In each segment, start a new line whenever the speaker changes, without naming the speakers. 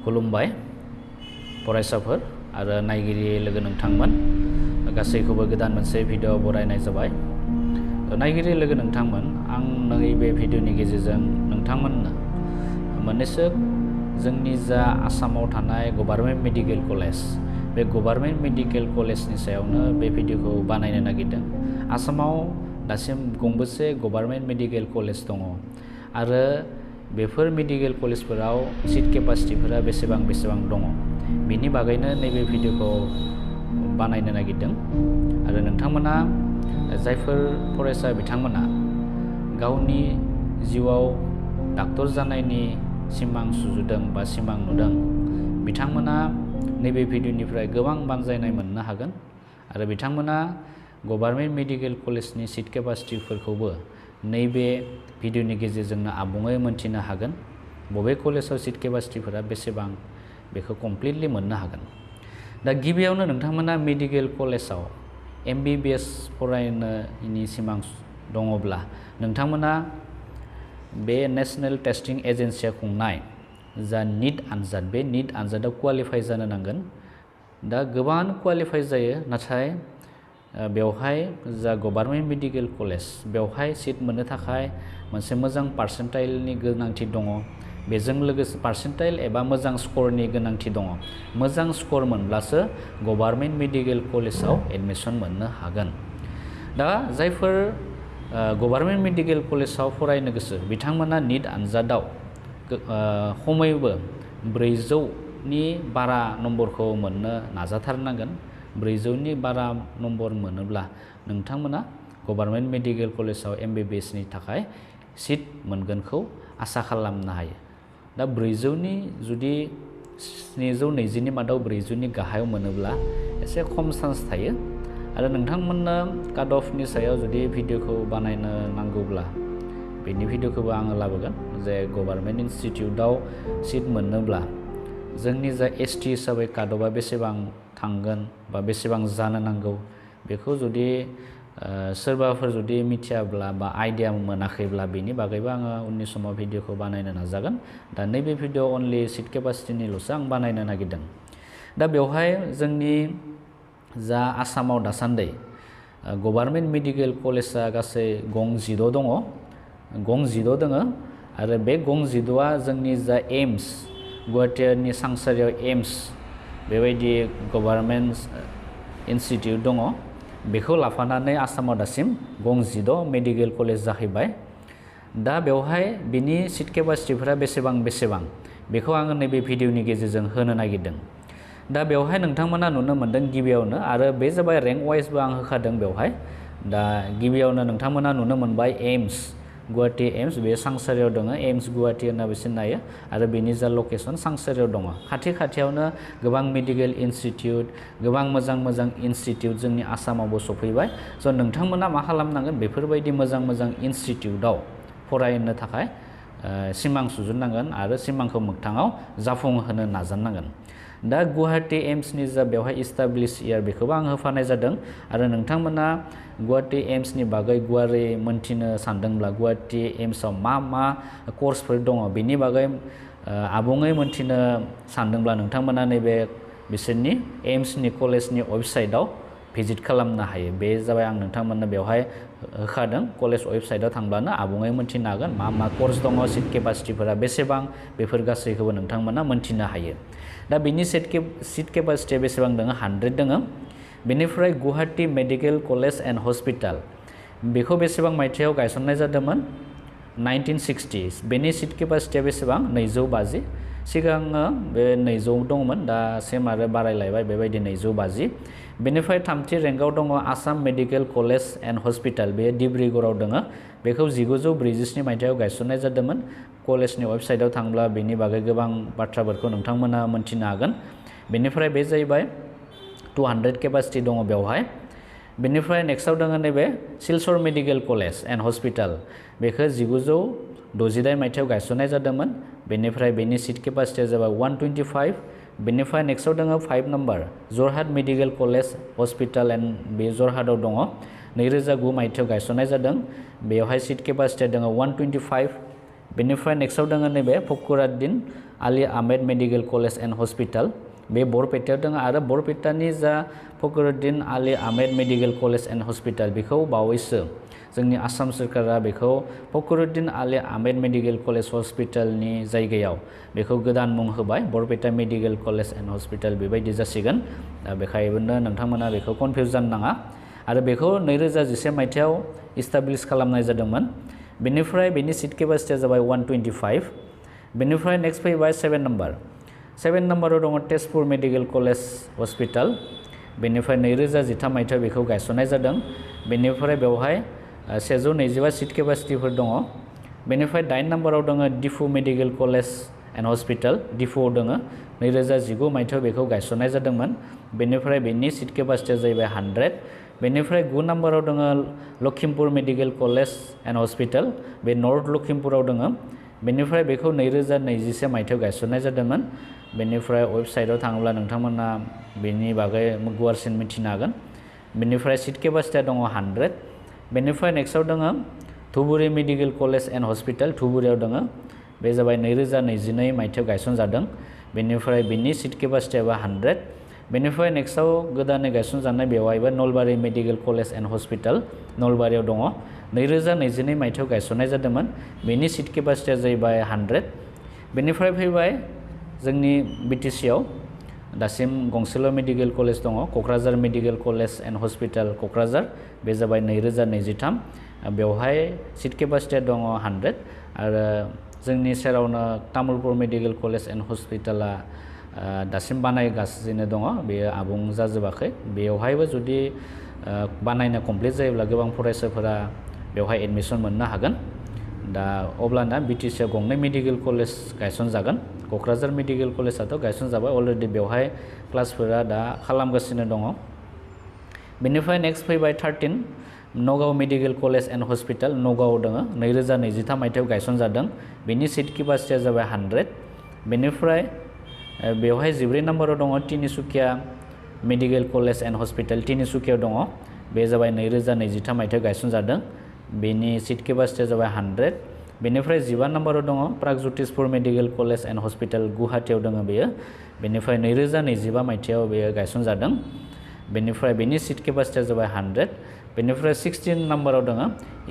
खुलुमबाय फरायसाफोर आरो नायगिरि लोगो नोंथांमोन गासैखौबो गोदान मोनसे भिडिअ बरायनाय जाबाय। नायगिरि लोगो नोंथांमोन, आं नैबे भिडिअनि गेजेरजों नोंथांमोननो मोननैसो जोंनि जा आसामाव थानाय गभार्नमेन्ट मेडिकेल कलेज, बे गभार्नमेन्ट मेडिकेल कलेजनि सायावनो बे भिडिअखौ बानायनो नागिरदों। आसामाव दासिम गंबेसे गभार्नमेन्ट मेडिकेल कलेज दङ आरो बेफोर मेडिकेल कलेजफोराव सिट केपासिटिफोरा बेसेबां दङ, बिनि बागैनो नैबे भिडिअखौ बानायनो नागिरदों। आरो नोंथांमोना जायफोर फरायसा बिथांमोना गावनि जिउआव डाक्टर जानायनि सिमां सुजुदों बा सिमां नुदों, बिथांमोना नैबे भिडिअनिफ्राय गोबां बानजायनाय मोननो हागोन आरो बिथांमोना गभार्नमेन्ट मेडिकेल कलेजनि सिट केपासिटिफोरखौबो नैबे भिडिअनि गेजेरजोंनो आबुङै मोनथिनो हागोन। बबे कलेजाव सिट केपासिटिफोरा बेसेबां बेखौ कमप्लिटलि मोननो हागोन। दा गिबियावनो नोंथांमोना मेडिकेल कलेजाव MBBS फरायनायनि सिमां दङब्ला नोंथांमोना बे नेशनेल टेस्टिं एजेन्सिया खुंनाय जा निट आनजाद, बे निट आनजादाव क्वालिफाइ जानो नांगोन। दा गोबां क्वालिफाइ जायो, नाथाय बेवहाय जा गभार्नमेन्ट मेडिकेल कलेज, बेवहाय सिट मोननो थाखाय मोनसे मोजां पार्सेन्टाइलनि गोनांथि दङ। बेजों लोगोसे पार्सेन्टाइल एबा मोजां स्करनि गोनांथि दङ। मोजां स्कर मोनब्लासो गभार्नमेन्ट मेडिकेल कलेजाव एडमिसन मोननो हागोन। दा जायफोर गभार्नमेन्ट मेडिकेल कलेजाव फरायनो गोसो, बिथांमोना निट आनजादाव खमैबो 400नि बारा नम्बरखौ मोननो नाजाथारनांगोन। 400नि बारा नम्बर मोनोब्ला नोंथांमोना गभार्नमेन्ट मेडिकेल कलेजाव MBBSनि थाखाय सिट मोनगोनखौ आसा खालामनो हायो। दा 400नि जुदि 720नि मादाव 400नि गाहायाव मोनोब्ला एसे खम चान्स थायो। आरो नोंथांमोननो काट अफनि सायाव जुदि भिडिअखौ बानायनो नांगौब्ला बेनि भिडिअखौबो आङो लाबोगोन, जे गभार्नमेन्ट इनस्टिटिउटआव सिट मोनोब्ला जोंनि जा ST हिसाबै काट अफआ बेसेबां थांगोन बा बेसेबां जानो नांगौ, बेखौ जुदि सोरबाफोर जुदि मिथियाब्ला बा आइडिया मोनाखैब्ला बेनि बागैबो आङो उननि समाव भिडिअखौ बानायनो नाजागोन। दा नैबे भिडिअ अनलि सिट केपासिटिनिल'सो आं बानायनो नागिरदों। दा बेवहाय जोंनि जा आसामाव दासान्दि गभार्नमेन्ट मेडिकेल कलेजा गासै गं 16 दङ। आरो बे गं 16आ जोंनि जा एम्स, गुवाहाटीनि सांसारियाव एम्स बेबायदि गभार्नमेन्ट इनस्टिटिउट दङ। बेखौ लाफानानै आसामाव दासिम गं 16 मेडिकेल कलेज जाहैबाय। दा बेवहाय बिनि सिट केपासिटिफोरा बेसेबां बेखौ आङो नैबे भिडिअनि गेजेरजों होनो नागिरदों। दा बेवहाय नोंथांमोना नुनो मोनदों गिबियावनो, आरो बे जाबाय रेंक वाइसबो आं होखादों बेवहाय। दा गिबियावनो नोंथांमोना नुनो मोनबाय एम्स, गुवाहाटी एम्स, बे सांसारियाव दङ। एम्स गुवाहाटी होनना बिसोर नायो आरो बेनि जा लकेसन सांसारियाव दङ। खाथियावनो गोबां मेडिकेल इनस्टिटिउट, गोबां मोजां इनस्टिटिउट जोंनि आसामावबो सफैबाय। स' नोंथांमोना मा खालामनांगोन, बेफोरबायदि मोजां इनस्टिटिउटआव फरायनो थाखाय सिमां सुजुनांगोन आरो सिमांखौ मोगथाङाव जाफुंहोनो नाजानांगोन। दा गुवाहाटी एम्सनि जा बेवहाय इस्टाब्लिश इयार, बेखौबो आं होफानाय जादों। आरो नोंथांमोना गुवाहाटी एम्सनि बागै गुवारै मोनथिनो सानदोंब्ला, गुवाहाटी एम्सआव मा कर्सफोर दङ बेनि बागै आबुङै मोनथिनो सानदोंब्ला नोंथांमोना नैबे बिसोरनि एम्सनि कलेजनि वेबसाइटआव भिजिट खालामनो हायो। बे जाबाय आं नोंथांमोननो बेवहाय होखादों। कलेज वेबसाइटआव थांब्लानो आबुङै मोनथिनो हागोन मा कर्स दङ, सिट केपासिटिफोरा बेसेबां, बेफोर गासैखौबो नोंथांमोना मोनथिनो हायो। दा बिनि सिट केपासिटिया बेसेबां दङ, 100 दङ। बेनिफ्राय Guwahati medical college and hospital, बेखौ बेसेबां मायथाइयाव गायसननाय जादोंमोन, 1960। बेनि सिट केपासिटिया बेसेबां, 250। सिगाङो बे 200 दंमोन, दा सेम आरो बारायलायबाय बेबायदि 250। बेनिफ्राय थामथि रेंकआव दङ Assam medical college and hospital, बे डिब्रुगड़आव दङ। बेखौ 1947 मायथाइयाव गायसननाय जादोंमोन। कलेजनि वेबसाइटआव थांब्ला बेनि बागै गोबां बाथ्राफोरखौ नोंथांमोना मोनथिनो हागोन। बेनिफ्राय बे जाहैबाय 200 केपासिटि दङ बेवहाय। बेनिफ्राय नेक्स्टआव दङ नैबे Silchar medical college and hospital, बेखौ 1968 मायथाइयाव गायसननाय जादोंमोन। बेनिफ्राय बेनि सिट केपासिटिया जाबाय 125। बेनिफ्राय नेक्स्टआव दङ 5 number Jorhat medical college hospital and बे जरहाटआव दङ। 2009 मायथाइयाव गायसननाय जादों। बेवहाय सिट केपासिटिया दङ 125। बेनिफ्राय नेक्स्टआव दङ नैबे Fakhruddin Ali Ahmed medical college and hospital बे बरपेटायाव दङ आरो बरपेटानि जा Fakhruddin Ali Ahmed medical college and hospital बेखौ बावैसो जोंनि आसाम सरकारा बेखौ फखरुद्दीन आली आहमेद मेडिकेल कलेज हस्पिटालनि जायगायाव बेखौ गोदान मुं होबाय Barpeta medical college and hospital बेबायदि जासिगोन दा बेखायनो नोंथांमोना बेखौ कनफिउज जानो नाङा आरो बेखौ 2011 मायथाइयाव इस्टाब्लिश खालामनाय जादोंमोन बेनिफ्राय बेनि सीट केपासिटिया जाबाय 125 बेनिफ्राय नेक्स्ट फैबाय 7 नम्बराव दङ तेजपुर मेडिकेल कलेज हस्पिटाल बेनिफ्राय 2013 मायथाइयाव बेखौ गायसननाय जादों बेनिफ्राय बेवहाय 125 सीट केपासिटिफोर दङ बेनिफ्राय 8 नम्बराव दङ Diphu medical college and hospital डिफुआव दङ 2019 मायथाइयाव बेखौ गायसननाय जादोंमोन बेनिफ्राय बेनि सीट केपासिटिया जाहैबाय 100 बेनिफ्राय 9 नम्बराव दङ Lakhimpur medical college and hospital बे नर्थ लखिमपुराव दङ बेनिफ्राय बेखौ 2021 मायथाइयाव गायसननाय जादोंमोन बेनिफ्राय वेबसाइटआव थाङोब्ला नोंथांमोना बेनि बागै गुवारसिन मिथिनो हागोन बेनिफ्राय सीट केपासिटिया दङ 100 बेनिफ्राय नेक्स्टआव दङ Dhubri medical college and hospital धुबुरीयाव दङ बे जाबाय 2022 मायथाइयाव गायसनजादों बेनिफ्राय बेनि सीट केपासिटियाबो 100 बेनिफ्राय नेक्स्टआव गोदानै गायसनजानाय बेवहायबो Nalbari medical college and hospital नलबारियाव दङ 2022 मायथाइयाव गायसननाय जादोंमोन बेनि सीट केपासिटिया जाहैबाय 100 बेनिफ्राय फैबाय जोंनि बिटिसिआव दासिम गंसेल' मेडिकेल कलेज दङ Kokrajhar medical college and hospital Kokrajhar बे जाबाय 2023 बेवहाय सीट केपासिटिया दङ 100 आरो जोंनि सेरावनो तामुलपुर मेडिकेल कलेज एन्ड हस्पिटाला दासिम बानायगासिनो दङ बेयो आबुं जाजोबाखै बेवहायबो जुदि बानायनो कमप्लिट जायोब्ला गोबां फरायसाफोरा बेवहाय एडमिशन मोननो हागोन दा अब्लाना बिटिसिआव गंनै मेडिकेल कलेज गायसनजागोन क'क्राझार मेडिकेल कलेजआथ' गायसनजाबाय अलरेडि बेवहाय क्लासफोरा दा खालामगासिनो दङ बेनिफ्राय नेक्स्ट फैबाय 13 Nagaon medical college and hospital नगावआव दङ 2023 मायथाइयाव गायसनजादों बेनि सीट केपासिटिया जाबाय 100 बेनिफ्राय बेवहाय 14 नम्बराव दङ Tinsukia medical college and hospital तिनिसुकियाव दङ बे जाबाय 2023 मायथाइयाव गायसनजादों बेनि सीट केपासिटिया जाबाय 100 बेनिफ्राय 15 नम्बराव दङ प्रागज्यतिसपुर मेडिकेल कलेज एन्ड हस्पिटाल गुवाहाटीयाव दङ बेयो बेनिफ्राय 2025 मायथाइयाव बेयो गायसनजादों बेनिफ्राय बेनि सीट केपासिटिया जाबाय 100 बेनिफ्राय 16 नम्बराव दङ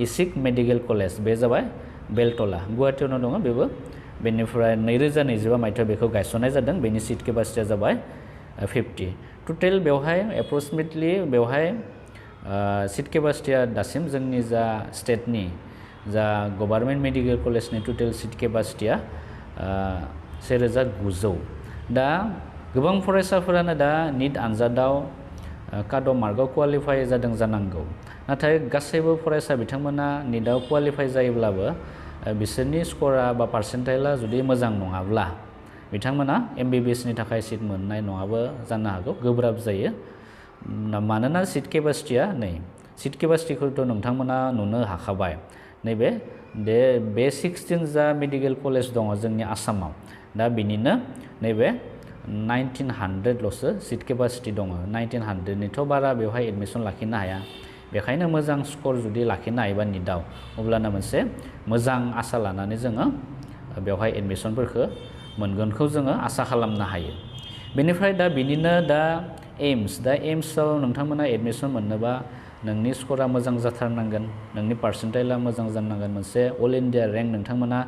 इसिक मेडिकेल कलेज बे जाबाय बेलटला गुवाहाटीयावनो दङ बेबो बेनिफ्राय 2025 मायथाइयाव बेखौ गायसननाय जादों बेनि सीट केपासिटिया जाबाय 50 टटेल बेवहाय एप्रक्सिमेटलि बेवहाय सीट केपासिटिया दासिम जोंनि जा स्टेटनि जा गभार्नमेन्ट मेडिकेल कलेजनि टटेल सीट केपासिटिया 1900 दा गोबां फरायसाफोरानो दा नीट आनजादाव काट अफ मार्कआव क्वालिफाइ जादों जानांगौ नाथाय गासैबो फरायसा बिथांमोना नीटआव क्वालिफाइ जायोब्लाबो बिसोरनि स्क'रा बा पार्सेन्टाइला जुदि मोजां नङाब्ला बिथांमोना MBBS नि थाखाय सीट मोननाय नङाबो जानो हागौ गोब्राब जायो मानोना सीट केपासिटिया सीट केपासिटिखौथ' नोंथांमोना नुनो हाखाबाय नैबे बे 16 जा मेडिकेल कलेज दङ जोंनि आसामाव दा बिनिनो नैबे 1900ल'सो सीट केपासिटि दङ 1900निथ' बारा बेवहाय एडमिशन लाखिनो हाया बेखायनो मोजां स्क'र जुदि लाखिनो हायोबा नीटआव अब्लाना मोनसे मोजां आसा लानानै जोङो बेवहाय एडमिशनफोरखौ मोनगोनखौ जोङो आसा खालामनो हायो बेनिफ्राय दा बिनिनो दा एम्सआव नोंथांमोना एडमिशन मोननोबा नोंनि स्क'रा मोजां जाथारनांगोन नोंनि पार्सेन्टाइला मोजां जानांगोन मोनसे अल इन्डिया रेंक नोंथांमोना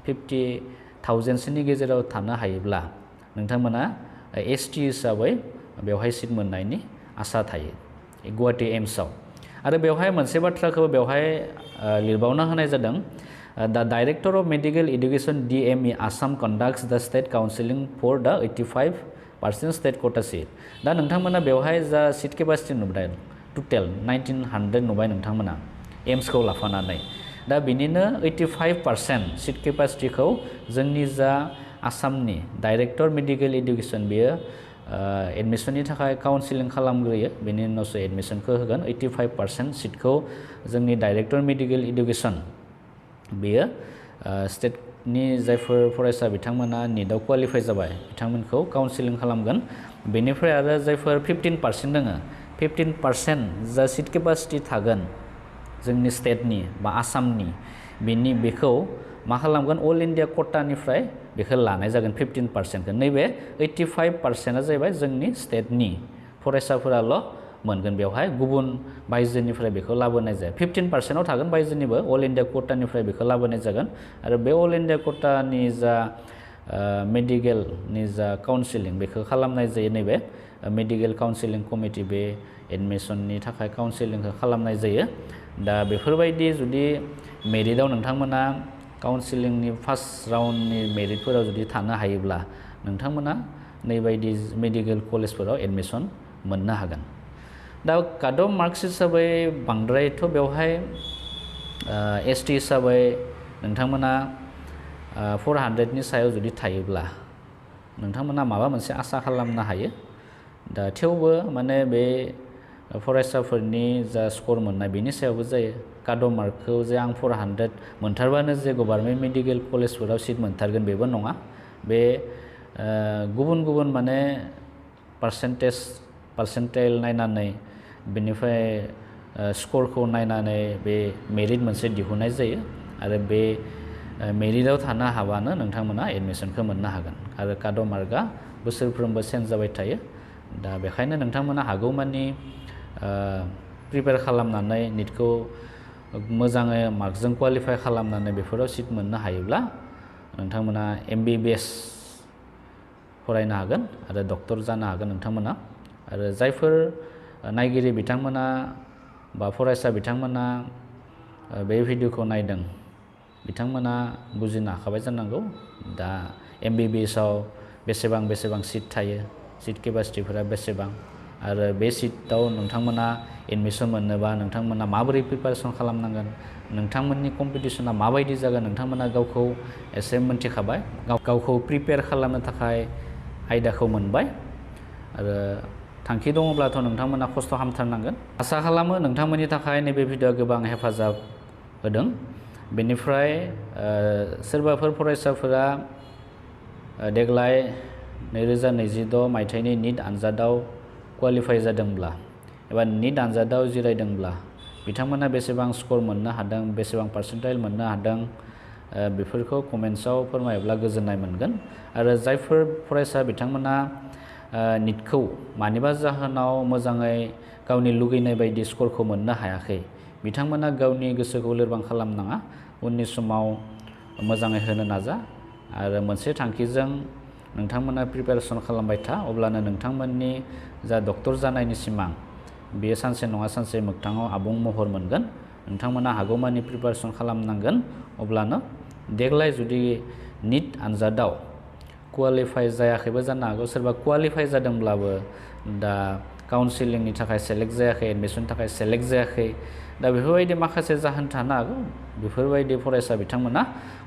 50,000सोनि गेजेराव थानो हायोब्ला नोंथांमोना ST हिसाबै बेवहाय सीट मोननायनि आसा थायो गुवाहाटी एम्सआव आरो बेवहाय मोनसे बाथ्राखौ बेवहाय लिरबावना होनाय जादों the director of medical education DME Assam conducts the state counselling for the 85% state quota seat दा नोंथांमोना बेवहाय जा सीट केपासिटि नुबाय टटेल 1900 नुबाय नोंथांमोना एम्सखौ लाफानानै दा बिनिनो 85% सीट केपासिटिखौ जोंनि जा आसामनि डाइरेक्टर मेडिकेल एडुकेशन बेयो एडमिशननि थाखाय काउन्सिलिं खालामग्रोयो बेनि उनावसो एडमिशनखौ होगोन 85% सीटखौ जोंनि डाइरेक्टर मेडिकेल एडुकेशन बेयो स्टेटनि जायफोर फरायसा बिथांमोना नीटआव क्वालिफाइ जाबाय बिथांमोनखौ काउन्सिलिं खालामगोन बेनिफ्राय आरो जायफोर 15% दङ 15% जा सीट केपासिटि थागोन जोंनि स्टेटनि बा आसामनि बेखौ मा खालामगोन अल इन्डिया quotaनिफ्राय बेखौ लानाय जागोन 15%खौ नैबे 85%आ जाहैबाय जोंनि स्टेटनि फरायसाफोराल' मोनगोन बेवहाय गुबुन बायजोनिफ्राय बेखौ लाबोनाय जाया 15%आव थागोन बायजोनिबो अल इन्डिया quotaनिफ्राय बेखौ लाबोनाय जागोन आरो बे अल इन्डिया quotaनि जा मेडिकेलनि जा काउन्सिलिं बेखौ खालामनाय जायो नैबे मेडिकेल काउन्सिलिं कमिटि बे एडमिसननि थाखाय काउन्सिलिंखौ खालामनाय जायो दा बेफोरबायदि जुदि मेरिटआव नोंथांमोना काउन्सिलिंनि फार्स्ट राउन्डनि मेरिटफोराव जुदि थानो हायोब्ला नोंथांमोना नैबायदि मेडिकेल कलेजफोराव एडमिसन मोननो हागोन दा काट अफ मार्क्स हिसाबै बांद्रायथ' बेवहाय एसटी हिसाबै नोंथांमोना 400नि सायाव जुदि थायोब्ला नोंथांमोना माबा मोनसे आसा खालामनो हायो दा थेवबो माने बे फरायसाफोरनि जा स्कर मोननाय बेनि सायावबो जायो काट अफ मार्कखौ जे आं 400 मोनथारबानो जे गभार्नमेन्ट मेडिकेल कलेजफोराव सिट मोनथारगोन बेबो नङा बे गुबुन गुबुन माने पार्सेन्टाइल नायनानै बेनिफ्राय स्करखौ नायनानै बे मेरिट मोनसे दिहुननाय जायो आरो बे मेरिटआव थानो हाबानो नोंथांमोना एडमिसनखौ मोननो हागोन आरो काट अफ मार्कआ बोसोरफ्रोमबो चेन्ज जाबाय थायो दा बेखायनो नोंथांमोना हागौमानि प्रिपेयार खालामनानै निटखौ मोजाङै मार्कजों क्वालिफाइ खालामनानै बेफोराव सिट मोननो हायोब्ला नोंथांमोना MBBS फरायनो हागोन आरो डक्टर जानो हागोन नोंथांमोना आरो जायफोर नायगिरि बिथांमोना बा फरायसा बिथांमोना बे भिडिअखौ नायदों बिथांमोना बुजिनो हाखाबाय जानांगौ दा MBBSआव बेसेबां सिट थायो सिट केपासिटिफोरा बेसेबां आरो बे सिटआव नोंथांमोना एडमिसन मोननोबा नोंथांमोना माबोरै प्रिपारेसन खालामनांगोन नोंथांमोननि कम्पिटिसना माबायदि जागोन नोंथांमोना गावखौ एसे मोनथिखाबाय गावखौ प्रिपेयार खालामनो थाखाय आयदाखौ मोनबाय आरो थांखि दङब्लाथ' नोंथांमोना खस्थ' खालामथारनांगोन आसा खालामो नोंथांमोननि थाखाय नैबे भिडिअआ गोबां हेफाजाब होदों बेनिफ्राय सोरबाफोर फरायसाफोरा देग्लाय 2026 मायथाइनि निट आनजादाव क्वालिफाइ जादोंब्ला एबा निट आनजादाव जिरायदोंब्ला बिथांमोना बेसेबां स्कर मोननो हादों बेसेबां पार्सेन्टाइल मोननो हादों बेफोरखौ कमेन्ट्सआव फोरमायोब्ला गोजोननाय मोनगोन आरो जायफोर फरायसा बिथांमोना निटखौ मानिबा जाहोनाव मोजाङै गावनि लुगैनाय बायदि स्करखौ मोननो हायाखै बिथांमोना गावनि गोसोखौ लोरबां खालामनाङा उननि समाव मोजाङै होनो नाजा आरो मोनसे थांखिजों नोंथांमोना प्रिपेरेसन खालामबाय था अब्लानो नोंथांमोननि जा डक्टर जानायनि सिमां बेयो सानसे नङा सानसे मोगथाङाव आबुं महर मोनगोन नोंथांमोना हागौमानि प्रिपेरेसन खालामनांगोन अब्लानो देग्लाय जुदि निट आनजादाव क्वालिफाइ जायाखैबो जानो हागौ सोरबा क्वालिफाइ जादोंब्लाबो दा काउन्सिलिंनि थाखाय सेलेक्ट जायाखै एडमिसननि थाखाय सेलेक्ट जायाखै दा बेफोरबायदि माखासे जाहोन थानो हागौ बेफोरबायदि फरायसा बिथांमोना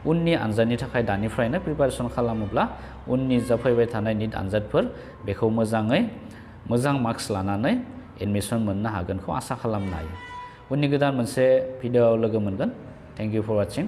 उननि आनजादनि थाखाय दानिफ्रायनो प्रिपेरेसन खालामोब्ला उननि जा फैबाय थानाय निट आनजादफोर बेखौ मोजां मार्क्स लानानै एडमिसन मोननो हागोनखौ आसा खालामनो हायो उननि गोदान मोनसे भिडिअआव लोगो मोनगोन थेंक इउ फर वाचिं